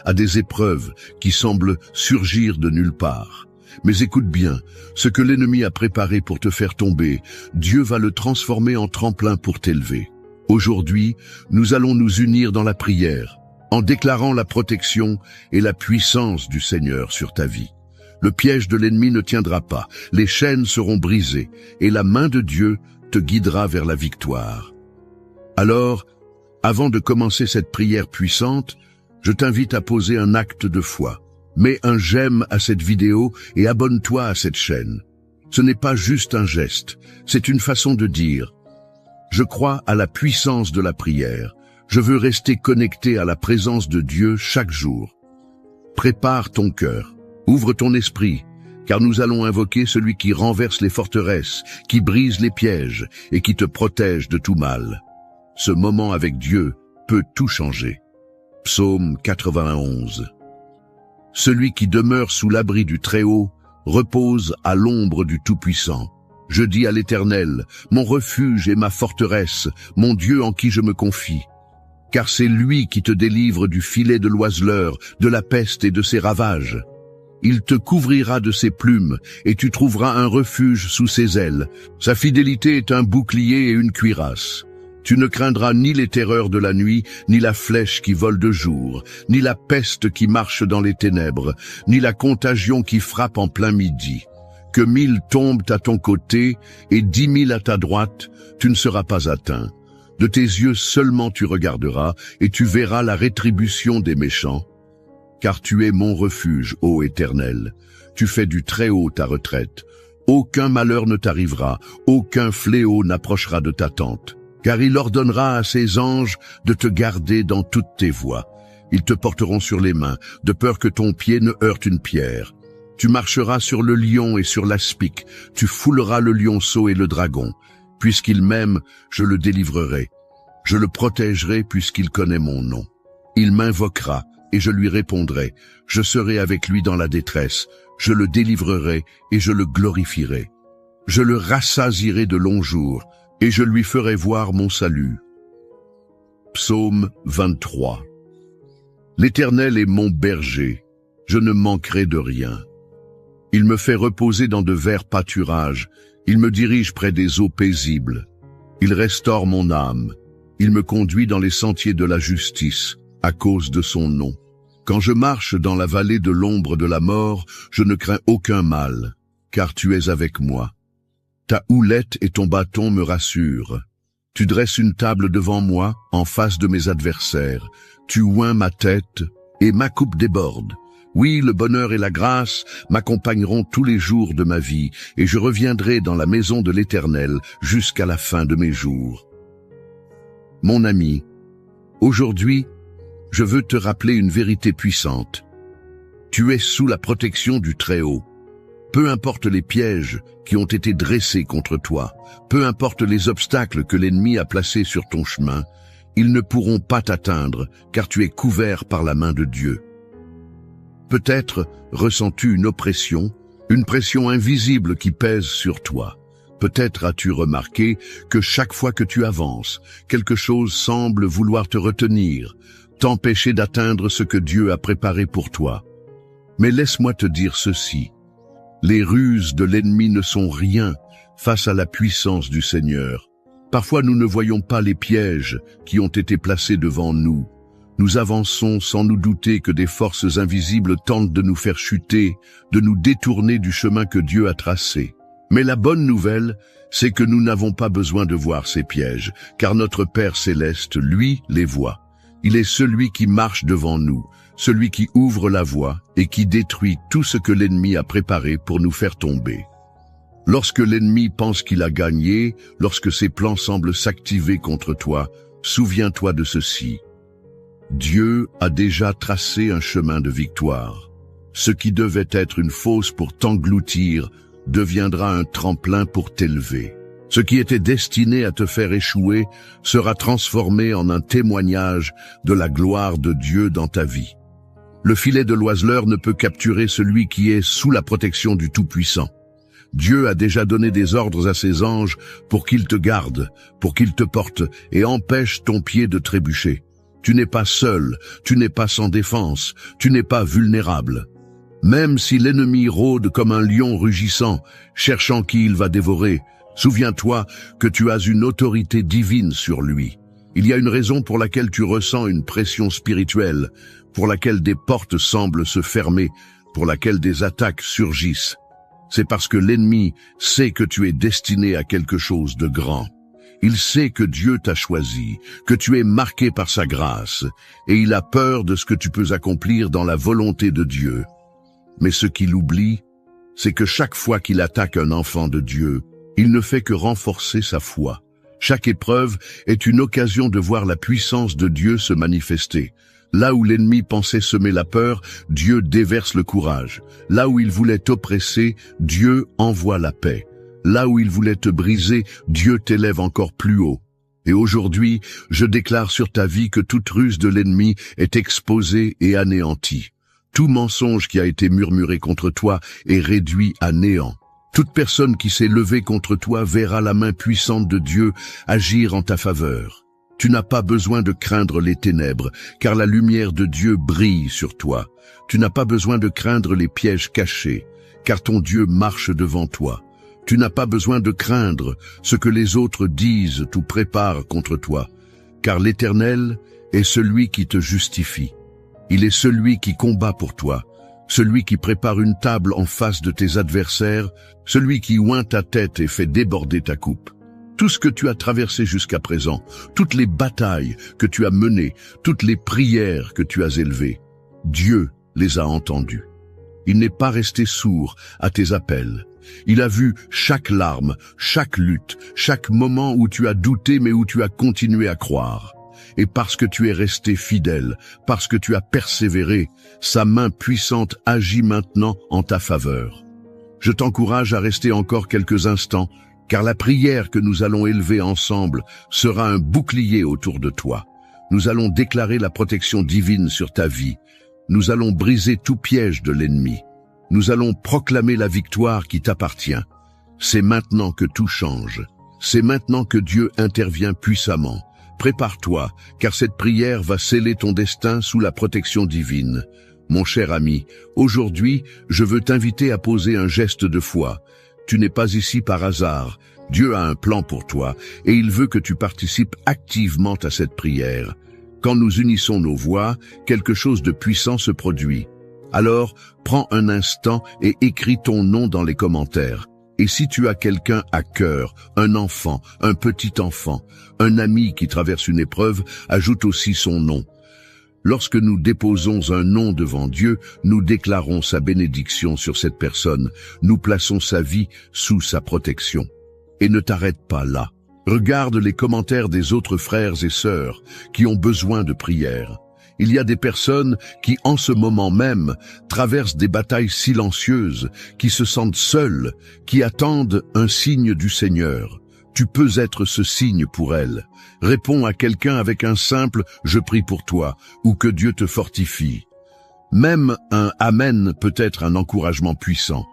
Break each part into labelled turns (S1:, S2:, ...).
S1: à des épreuves qui semblent surgir de nulle part. Mais écoute bien, ce que l'ennemi a préparé pour te faire tomber, Dieu va le transformer en tremplin pour t'élever. Aujourd'hui, nous allons nous unir dans la prière, en déclarant la protection et la puissance du Seigneur sur ta vie. Le piège de l'ennemi ne tiendra pas, les chaînes seront brisées, et la main de Dieu te guidera vers la victoire. Alors, avant de commencer cette prière puissante, je t'invite à poser un acte de foi. Mets un j'aime à cette vidéo et abonne-toi à cette chaîne. Ce n'est pas juste un geste, c'est une façon de dire « Je crois à la puissance de la prière. Je veux rester connecté à la présence de Dieu chaque jour. » Prépare ton cœur, ouvre ton esprit, car nous allons invoquer celui qui renverse les forteresses, qui brise les pièges et qui te protège de tout mal. Ce moment avec Dieu peut tout changer. Psaume 91. Celui qui demeure sous l'abri du Très-Haut repose à l'ombre du Tout-Puissant. Je dis à l'Éternel, mon refuge et ma forteresse, mon Dieu en qui je me confie. Car c'est lui qui te délivre du filet de l'oiseleur, de la peste et de ses ravages. Il te couvrira de ses plumes, et tu trouveras un refuge sous ses ailes. Sa fidélité est un bouclier et une cuirasse. Tu ne craindras ni les terreurs de la nuit, ni la flèche qui vole de jour, ni la peste qui marche dans les ténèbres, ni la contagion qui frappe en plein midi. Que 1000 tombent à ton côté et 10 000 à ta droite, tu ne seras pas atteint. De tes yeux seulement tu regarderas, et tu verras la rétribution des méchants. Car tu es mon refuge, ô Éternel. Tu fais du Très-Haut ta retraite. Aucun malheur ne t'arrivera, aucun fléau n'approchera de ta tente. Car il ordonnera à ses anges de te garder dans toutes tes voies. Ils te porteront sur les mains, de peur que ton pied ne heurte une pierre. Tu marcheras sur le lion et sur l'aspic, tu fouleras le lionceau et le dragon. Puisqu'il m'aime, je le délivrerai. Je le protégerai puisqu'il connaît mon nom. Il m'invoquera et je lui répondrai. Je serai avec lui dans la détresse. Je le délivrerai et je le glorifierai. Je le rassasierai de longs jours et je lui ferai voir mon salut. Psaume 23. L'Éternel est mon berger, je ne manquerai de rien. Il me fait reposer dans de verts pâturages, il me dirige près des eaux paisibles. Il restaure mon âme, il me conduit dans les sentiers de la justice, à cause de son nom. Quand je marche dans la vallée de l'ombre de la mort, je ne crains aucun mal, car tu es avec moi. Ta houlette et ton bâton me rassurent. Tu dresses une table devant moi, en face de mes adversaires. Tu oins ma tête, et ma coupe déborde. Oui, le bonheur et la grâce m'accompagneront tous les jours de ma vie, et je reviendrai dans la maison de l'Éternel jusqu'à la fin de mes jours. Mon ami, aujourd'hui, je veux te rappeler une vérité puissante. Tu es sous la protection du Très-Haut. Peu importe les pièges qui ont été dressés contre toi, peu importe les obstacles que l'ennemi a placés sur ton chemin, ils ne pourront pas t'atteindre, car tu es couvert par la main de Dieu. Peut-être ressens-tu une pression invisible qui pèse sur toi. Peut-être as-tu remarqué que chaque fois que tu avances, quelque chose semble vouloir te retenir, t'empêcher d'atteindre ce que Dieu a préparé pour toi. Mais laisse-moi te dire ceci. Les ruses de l'ennemi ne sont rien face à la puissance du Seigneur. Parfois nous ne voyons pas les pièges qui ont été placés devant nous. Nous avançons sans nous douter que des forces invisibles tentent de nous faire chuter, de nous détourner du chemin que Dieu a tracé. Mais la bonne nouvelle, c'est que nous n'avons pas besoin de voir ces pièges, car notre Père céleste, lui, les voit. Il est celui qui marche devant nous, celui qui ouvre la voie et qui détruit tout ce que l'ennemi a préparé pour nous faire tomber. Lorsque l'ennemi pense qu'il a gagné, lorsque ses plans semblent s'activer contre toi, souviens-toi de ceci. Dieu a déjà tracé un chemin de victoire. Ce qui devait être une fosse pour t'engloutir deviendra un tremplin pour t'élever. Ce qui était destiné à te faire échouer sera transformé en un témoignage de la gloire de Dieu dans ta vie. Le filet de l'oiseleur ne peut capturer celui qui est sous la protection du Tout-Puissant. Dieu a déjà donné des ordres à ses anges pour qu'ils te gardent, pour qu'ils te portent et empêchent ton pied de trébucher. Tu n'es pas seul, tu n'es pas sans défense, tu n'es pas vulnérable. Même si l'ennemi rôde comme un lion rugissant, cherchant qui il va dévorer, souviens-toi que tu as une autorité divine sur lui. Il y a une raison pour laquelle tu ressens une pression spirituelle, pour laquelle des portes semblent se fermer, pour laquelle des attaques surgissent. C'est parce que l'ennemi sait que tu es destiné à quelque chose de grand. Il sait que Dieu t'a choisi, que tu es marqué par sa grâce, et il a peur de ce que tu peux accomplir dans la volonté de Dieu. Mais ce qu'il oublie, c'est que chaque fois qu'il attaque un enfant de Dieu, il ne fait que renforcer sa foi. Chaque épreuve est une occasion de voir la puissance de Dieu se manifester. Là où l'ennemi pensait semer la peur, Dieu déverse le courage. Là où il voulait t'oppresser, Dieu envoie la paix. Là où il voulait te briser, Dieu t'élève encore plus haut. Et aujourd'hui, je déclare sur ta vie que toute ruse de l'ennemi est exposée et anéantie. Tout mensonge qui a été murmuré contre toi est réduit à néant. Toute personne qui s'est levée contre toi verra la main puissante de Dieu agir en ta faveur. Tu n'as pas besoin de craindre les ténèbres, car la lumière de Dieu brille sur toi. Tu n'as pas besoin de craindre les pièges cachés, car ton Dieu marche devant toi. Tu n'as pas besoin de craindre ce que les autres disent ou préparent contre toi, car l'Éternel est celui qui te justifie. Il est celui qui combat pour toi, celui qui prépare une table en face de tes adversaires, celui qui oint ta tête et fait déborder ta coupe. Tout ce que tu as traversé jusqu'à présent, toutes les batailles que tu as menées, toutes les prières que tu as élevées, Dieu les a entendues. Il n'est pas resté sourd à tes appels. Il a vu chaque larme, chaque lutte, chaque moment où tu as douté mais où tu as continué à croire. Et parce que tu es resté fidèle, parce que tu as persévéré, sa main puissante agit maintenant en ta faveur. Je t'encourage à rester encore quelques instants, car la prière que nous allons élever ensemble sera un bouclier autour de toi. Nous allons déclarer la protection divine sur ta vie. Nous allons briser tout piège de l'ennemi. Nous allons proclamer la victoire qui t'appartient. C'est maintenant que tout change. C'est maintenant que Dieu intervient puissamment. Prépare-toi, car cette prière va sceller ton destin sous la protection divine. Mon cher ami, aujourd'hui, je veux t'inviter à poser un geste de foi. Tu n'es pas ici par hasard. Dieu a un plan pour toi, et il veut que tu participes activement à cette prière. Quand nous unissons nos voix, quelque chose de puissant se produit. Alors, prends un instant et écris ton nom dans les commentaires. Et si tu as quelqu'un à cœur, un enfant, un petit enfant, un ami qui traverse une épreuve, ajoute aussi son nom. Lorsque nous déposons un nom devant Dieu, nous déclarons sa bénédiction sur cette personne. Nous plaçons sa vie sous sa protection. Et ne t'arrête pas là. Regarde les commentaires des autres frères et sœurs qui ont besoin de prière. Il y a des personnes qui, en ce moment même, traversent des batailles silencieuses, qui se sentent seules, qui attendent un signe du Seigneur. Tu peux être ce signe pour elles. Réponds à quelqu'un avec un simple « Je prie pour toi » ou « Que Dieu te fortifie ». Même un « Amen » peut être un encouragement puissant.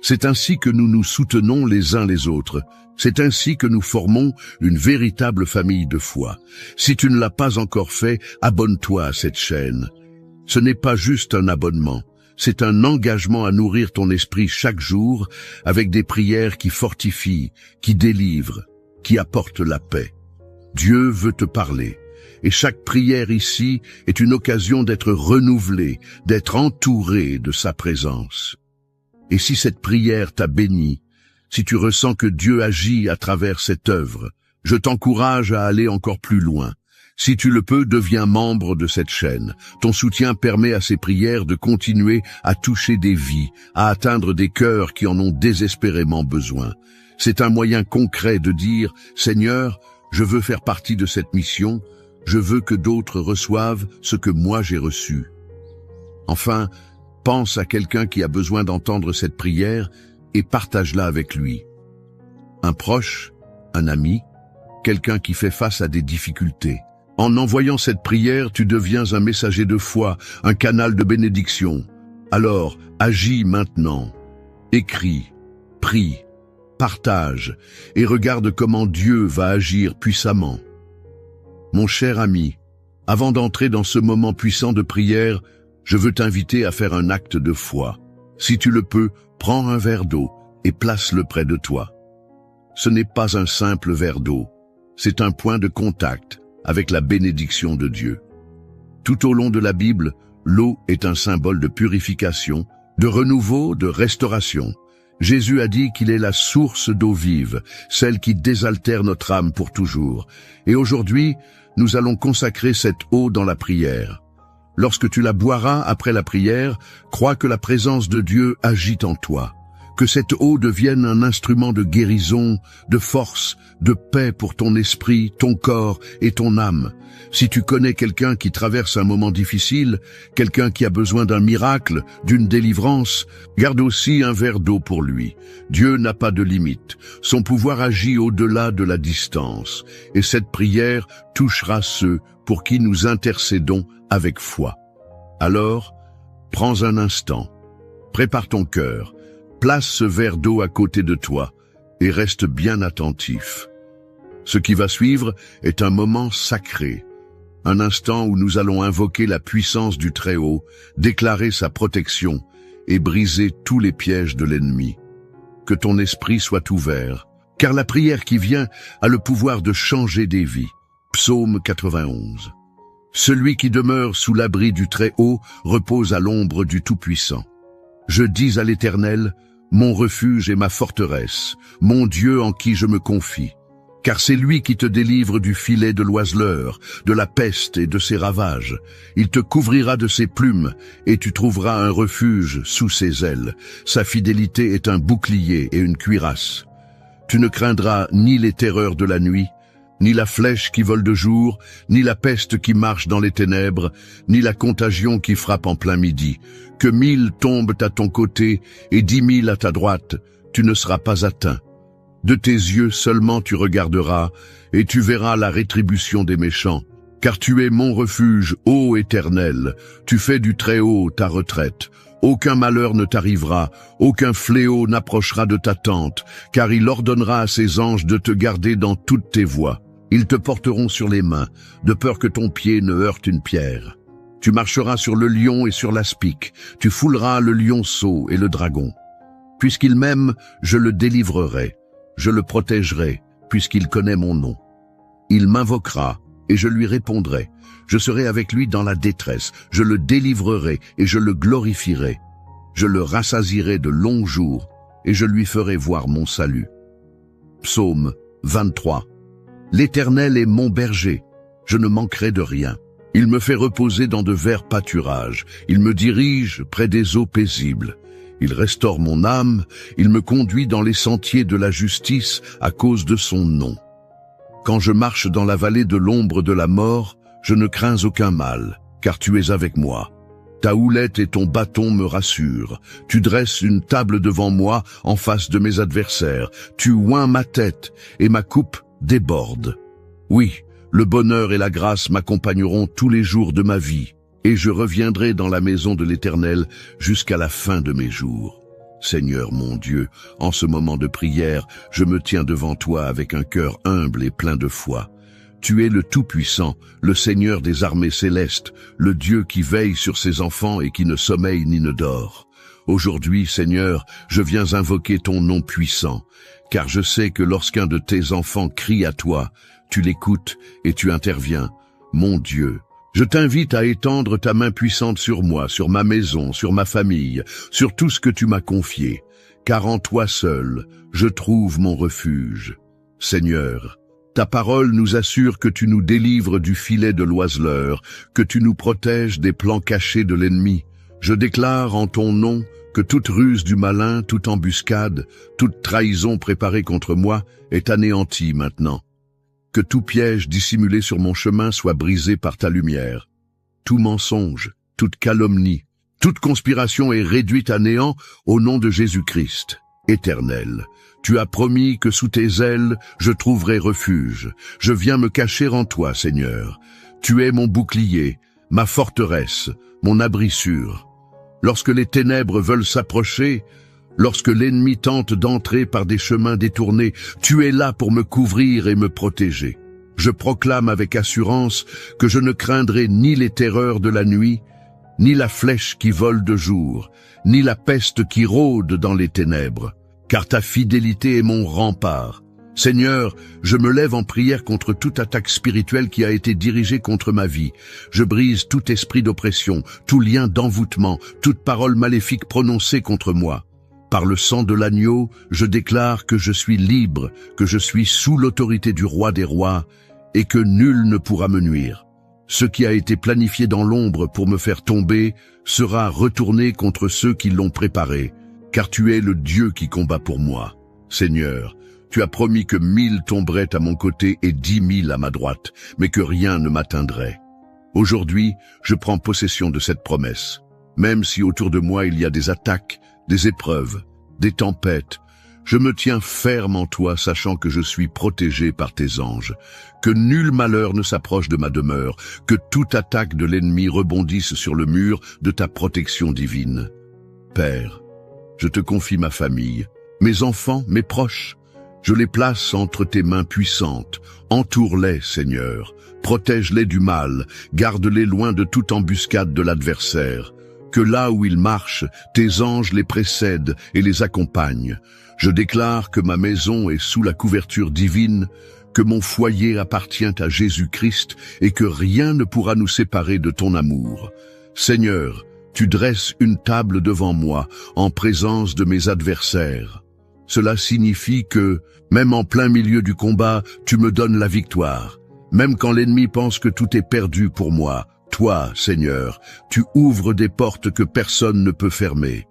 S1: C'est ainsi que nous nous soutenons les uns les autres. C'est ainsi que nous formons une véritable famille de foi. Si tu ne l'as pas encore fait, abonne-toi à cette chaîne. Ce n'est pas juste un abonnement, c'est un engagement à nourrir ton esprit chaque jour avec des prières qui fortifient, qui délivrent, qui apportent la paix. Dieu veut te parler. Et chaque prière ici est une occasion d'être renouvelée, d'être entouré de sa présence. Et si cette prière t'a béni, si tu ressens que Dieu agit à travers cette œuvre, je t'encourage à aller encore plus loin. Si tu le peux, deviens membre de cette chaîne. Ton soutien permet à ces prières de continuer à toucher des vies, à atteindre des cœurs qui en ont désespérément besoin. C'est un moyen concret de dire « Seigneur, je veux faire partie de cette mission, je veux que d'autres reçoivent ce que moi j'ai reçu. » Enfin, pense à quelqu'un qui a besoin d'entendre cette prière et partage-la avec lui. Un proche, un ami, quelqu'un qui fait face à des difficultés. En envoyant cette prière, tu deviens un messager de foi, un canal de bénédiction. Alors, agis maintenant. Écris, prie, partage et regarde comment Dieu va agir puissamment. Mon cher ami, Avant d'entrer dans ce moment puissant de prière, je veux t'inviter à faire un acte de foi. Si tu le peux, prends un verre d'eau et place-le près de toi. Ce n'est pas un simple verre d'eau, c'est un point de contact avec la bénédiction de Dieu. Tout au long de la Bible, l'eau est un symbole de purification, de renouveau, de restauration. Jésus a dit qu'il est la source d'eau vive, celle qui désaltère notre âme pour toujours. Et aujourd'hui, nous allons consacrer cette eau dans la prière. Lorsque tu la boiras après la prière, crois que la présence de Dieu agit en toi. Que cette eau devienne un instrument de guérison, de force, de paix pour ton esprit, ton corps et ton âme. Si tu connais quelqu'un qui traverse un moment difficile, quelqu'un qui a besoin d'un miracle, d'une délivrance, garde aussi un verre d'eau pour lui. Dieu n'a pas de limite. Son pouvoir agit au-delà de la distance. Et cette prière touchera ceux pour qui nous intercédons avec foi. Alors, prends un instant, prépare ton cœur, place ce verre d'eau à côté de toi et reste bien attentif. Ce qui va suivre est un moment sacré, un instant où nous allons invoquer la puissance du Très-Haut, déclarer sa protection et briser tous les pièges de l'ennemi. Que ton esprit soit ouvert, car la prière qui vient a le pouvoir de changer des vies. Psaume 91. Celui qui demeure sous l'abri du Très-Haut repose à l'ombre du Tout-Puissant. Je dis à l'Éternel, mon refuge et ma forteresse, mon Dieu en qui je me confie. Car c'est lui qui te délivre du filet de l'oiseleur, de la peste et de ses ravages. Il te couvrira de ses plumes, et tu trouveras un refuge sous ses ailes. Sa fidélité est un bouclier et une cuirasse. Tu ne craindras ni les terreurs de la nuit, ni la flèche qui vole de jour, ni la peste qui marche dans les ténèbres, ni la contagion qui frappe en plein midi. Que 1000 tombent à ton côté et 10 000 à ta droite, tu ne seras pas atteint. De tes yeux seulement tu regarderas, et tu verras la rétribution des méchants. Car tu es mon refuge, ô Éternel, tu fais du Très-Haut ta retraite. Aucun malheur ne t'arrivera, aucun fléau n'approchera de ta tente, car il ordonnera à ses anges de te garder dans toutes tes voies. Ils te porteront sur les mains, de peur que ton pied ne heurte une pierre. Tu marcheras sur le lion et sur l'aspic, tu fouleras le lionceau et le dragon. Puisqu'il m'aime, je le délivrerai, je le protégerai, puisqu'il connaît mon nom. Il m'invoquera, et je lui répondrai. Je serai avec lui dans la détresse, je le délivrerai et je le glorifierai. Je le rassasierai de longs jours, et je lui ferai voir mon salut. Psaume 23. L'Éternel est mon berger, je ne manquerai de rien. Il me fait reposer dans de verts pâturages, il me dirige près des eaux paisibles. Il restaure mon âme, il me conduit dans les sentiers de la justice à cause de son nom. Quand je marche dans la vallée de l'ombre de la mort, je ne crains aucun mal, car tu es avec moi. Ta houlette et ton bâton me rassurent. Tu dresses une table devant moi en face de mes adversaires. Tu oins ma tête et ma coupe déborde. Oui, le bonheur et la grâce m'accompagneront tous les jours de ma vie, et je reviendrai dans la maison de l'Éternel jusqu'à la fin de mes jours. Seigneur mon Dieu, en ce moment de prière, je me tiens devant toi avec un cœur humble et plein de foi. Tu es le Tout-Puissant, le Seigneur des armées célestes, le Dieu qui veille sur ses enfants et qui ne sommeille ni ne dort. Aujourd'hui, Seigneur, je viens invoquer ton nom puissant, car je sais que lorsqu'un de tes enfants crie à toi, tu l'écoutes et tu interviens. Mon Dieu, je t'invite à étendre ta main puissante sur moi, sur ma maison, sur ma famille, sur tout ce que tu m'as confié, car en toi seul, je trouve mon refuge. Seigneur, ta parole nous assure que tu nous délivres du filet de l'oiseleur, que tu nous protèges des plans cachés de l'ennemi. Je déclare en ton nom que toute ruse du malin, toute embuscade, toute trahison préparée contre moi est anéantie maintenant. Que tout piège dissimulé sur mon chemin soit brisé par ta lumière. Tout mensonge, toute calomnie, toute conspiration est réduite à néant au nom de Jésus-Christ. Éternel, tu as promis que sous tes ailes, je trouverai refuge. Je viens me cacher en toi, Seigneur. Tu es mon bouclier, ma forteresse, mon abri sûr. Lorsque les ténèbres veulent s'approcher, lorsque l'ennemi tente d'entrer par des chemins détournés, tu es là pour me couvrir et me protéger. Je proclame avec assurance que je ne craindrai ni les terreurs de la nuit, ni la flèche qui vole de jour, ni la peste qui rôde dans les ténèbres, car ta fidélité est mon rempart. Seigneur, je me lève en prière contre toute attaque spirituelle qui a été dirigée contre ma vie. Je brise tout esprit d'oppression, tout lien d'envoûtement, toute parole maléfique prononcée contre moi. Par le sang de l'agneau, je déclare que je suis libre, que je suis sous l'autorité du roi des rois, et que nul ne pourra me nuire. Ce qui a été planifié dans l'ombre pour me faire tomber sera retourné contre ceux qui l'ont préparé, car tu es le Dieu qui combat pour moi. Seigneur, tu as promis que 1000 tomberaient à mon côté et 10 000 à ma droite, mais que rien ne m'atteindrait. Aujourd'hui, je prends possession de cette promesse. Même si autour de moi il y a des attaques, des épreuves, des tempêtes, je me tiens ferme en toi, sachant que je suis protégé par tes anges, que nul malheur ne s'approche de ma demeure, que toute attaque de l'ennemi rebondisse sur le mur de ta protection divine. Père, je te confie ma famille, mes enfants, mes proches. Je les place entre tes mains puissantes. Entoure-les, Seigneur. Protège-les du mal. Garde-les loin de toute embuscade de l'adversaire. Que là où ils marchent, tes anges les précèdent et les accompagnent. Je déclare que ma maison est sous la couverture divine, que mon foyer appartient à Jésus-Christ et que rien ne pourra nous séparer de ton amour. Seigneur, tu dresses une table devant moi, en présence de mes adversaires. Cela signifie que, même en plein milieu du combat, tu me donnes la victoire. Même quand l'ennemi pense que tout est perdu pour moi, toi, Seigneur, tu ouvres des portes que personne ne peut fermer.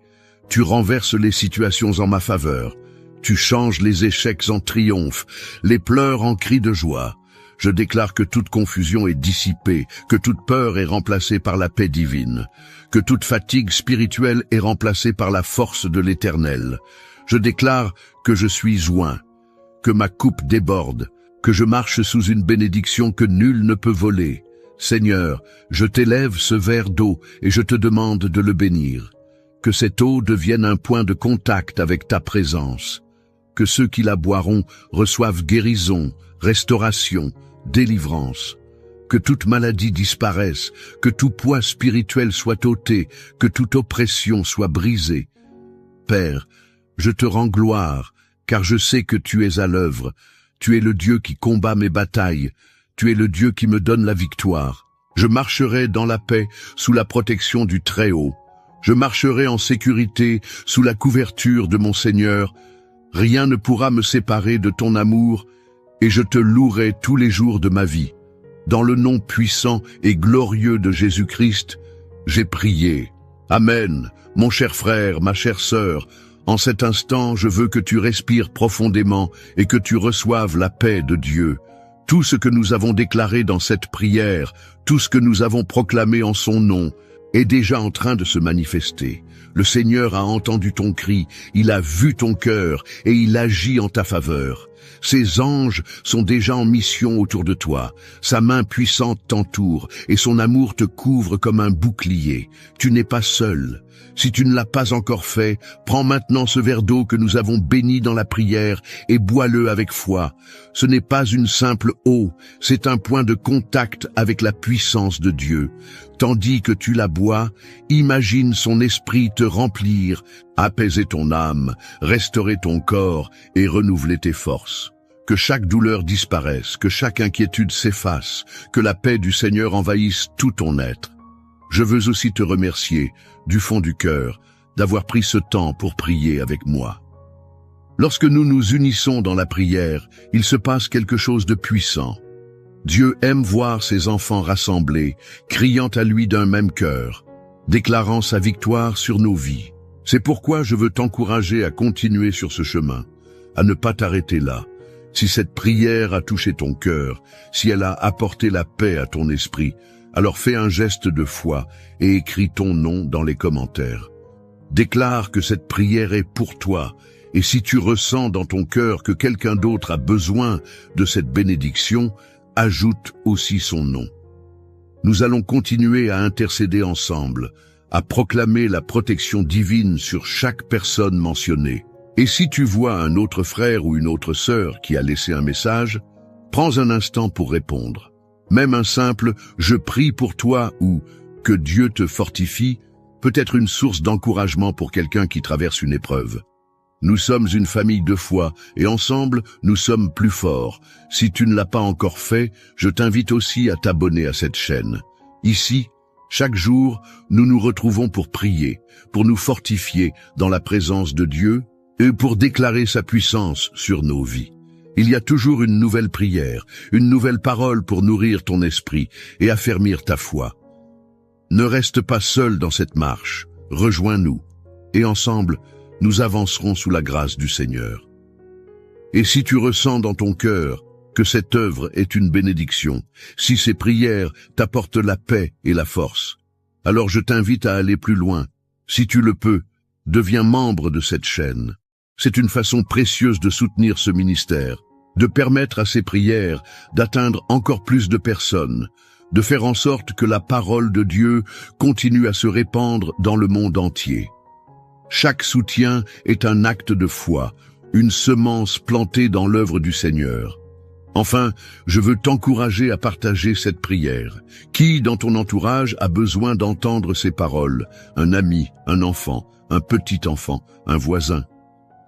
S1: Tu renverses les situations en ma faveur. Tu changes les échecs en triomphe, les pleurs en cris de joie. Je déclare que toute confusion est dissipée, que toute peur est remplacée par la paix divine, que toute fatigue spirituelle est remplacée par la force de l'Éternel. Je déclare que je suis oint, que ma coupe déborde, que je marche sous une bénédiction que nul ne peut voler. Seigneur, je t'élève ce verre d'eau et je te demande de le bénir. Que cette eau devienne un point de contact avec ta présence. Que ceux qui la boiront reçoivent guérison, restauration, délivrance. Que toute maladie disparaisse, que tout poids spirituel soit ôté, que toute oppression soit brisée. Père, je te rends gloire, car je sais que tu es à l'œuvre. Tu es le Dieu qui combat mes batailles. Tu es le Dieu qui me donne la victoire. Je marcherai dans la paix sous la protection du Très-Haut. Je marcherai en sécurité sous la couverture de mon Seigneur. Rien ne pourra me séparer de ton amour, et je te louerai tous les jours de ma vie. Dans le nom puissant et glorieux de Jésus-Christ, j'ai prié. Amen, mon cher frère, ma chère sœur. En cet instant, je veux que tu respires profondément et que tu reçoives la paix de Dieu. Tout ce que nous avons déclaré dans cette prière, tout ce que nous avons proclamé en son nom, est déjà en train de se manifester. Le Seigneur a entendu ton cri, il a vu ton cœur et il agit en ta faveur. Ses anges sont déjà en mission autour de toi. Sa main puissante t'entoure et son amour te couvre comme un bouclier. Tu n'es pas seul. Si tu ne l'as pas encore fait, prends maintenant ce verre d'eau que nous avons béni dans la prière et bois-le avec foi. Ce n'est pas une simple eau, c'est un point de contact avec la puissance de Dieu. Tandis que tu la bois, imagine son esprit te remplir, apaiser ton âme, restaurer ton corps et renouveler tes forces. Que chaque douleur disparaisse, que chaque inquiétude s'efface, que la paix du Seigneur envahisse tout ton être. Je veux aussi te remercier, du fond du cœur, d'avoir pris ce temps pour prier avec moi. Lorsque nous nous unissons dans la prière, il se passe quelque chose de puissant. Dieu aime voir ses enfants rassemblés, criant à lui d'un même cœur, déclarant sa victoire sur nos vies. C'est pourquoi je veux t'encourager à continuer sur ce chemin, à ne pas t'arrêter là. Si cette prière a touché ton cœur, si elle a apporté la paix à ton esprit, alors fais un geste de foi et écris ton nom dans les commentaires. Déclare que cette prière est pour toi, et si tu ressens dans ton cœur que quelqu'un d'autre a besoin de cette bénédiction, ajoute aussi son nom. Nous allons continuer à intercéder ensemble, à proclamer la protection divine sur chaque personne mentionnée. Et si tu vois un autre frère ou une autre sœur qui a laissé un message, Prends un instant pour répondre. Même un simple « je prie pour toi » ou « que Dieu te fortifie » peut être une source d'encouragement pour quelqu'un qui traverse une épreuve. Nous sommes une famille de foi et ensemble, nous sommes plus forts. Si tu ne l'as pas encore fait, je t'invite aussi à t'abonner à cette chaîne. Ici, chaque jour, nous nous retrouvons pour prier, pour nous fortifier dans la présence de Dieu et pour déclarer sa puissance sur nos vies. Il y a toujours une nouvelle prière, une nouvelle parole pour nourrir ton esprit et affermir ta foi. Ne reste pas seul dans cette marche, rejoins-nous et ensemble, nous avancerons sous la grâce du Seigneur. Et si tu ressens dans ton cœur que cette œuvre est une bénédiction, si ces prières t'apportent la paix et la force, alors je t'invite à aller plus loin. Si tu le peux, deviens membre de cette chaîne. C'est une façon précieuse de soutenir ce ministère, de permettre à ces prières d'atteindre encore plus de personnes, de faire en sorte que la parole de Dieu continue à se répandre dans le monde entier. Chaque soutien est un acte de foi, une semence plantée dans l'œuvre du Seigneur. Enfin, je veux t'encourager à partager cette prière. Qui, dans ton entourage, a besoin d'entendre ces paroles? Un ami, un enfant, un petit enfant, un voisin.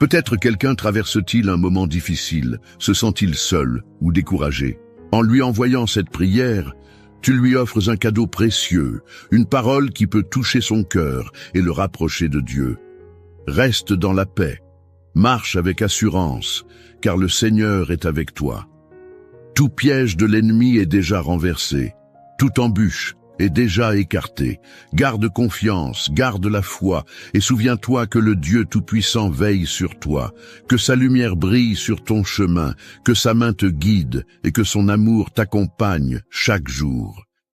S1: Peut-être quelqu'un traverse-t-il un moment difficile, se sent-il seul ou découragé. En lui envoyant cette prière, tu lui offres un cadeau précieux, une parole qui peut toucher son cœur et le rapprocher de Dieu. Reste dans la paix, marche avec assurance, car le Seigneur est avec toi. Tout piège de l'ennemi est déjà renversé, toute embûche est déjà écartée. Garde confiance, garde la foi, et souviens-toi que le Dieu Tout-Puissant veille sur toi, que sa lumière brille sur ton chemin, que sa main te guide et que son amour t'accompagne chaque jour.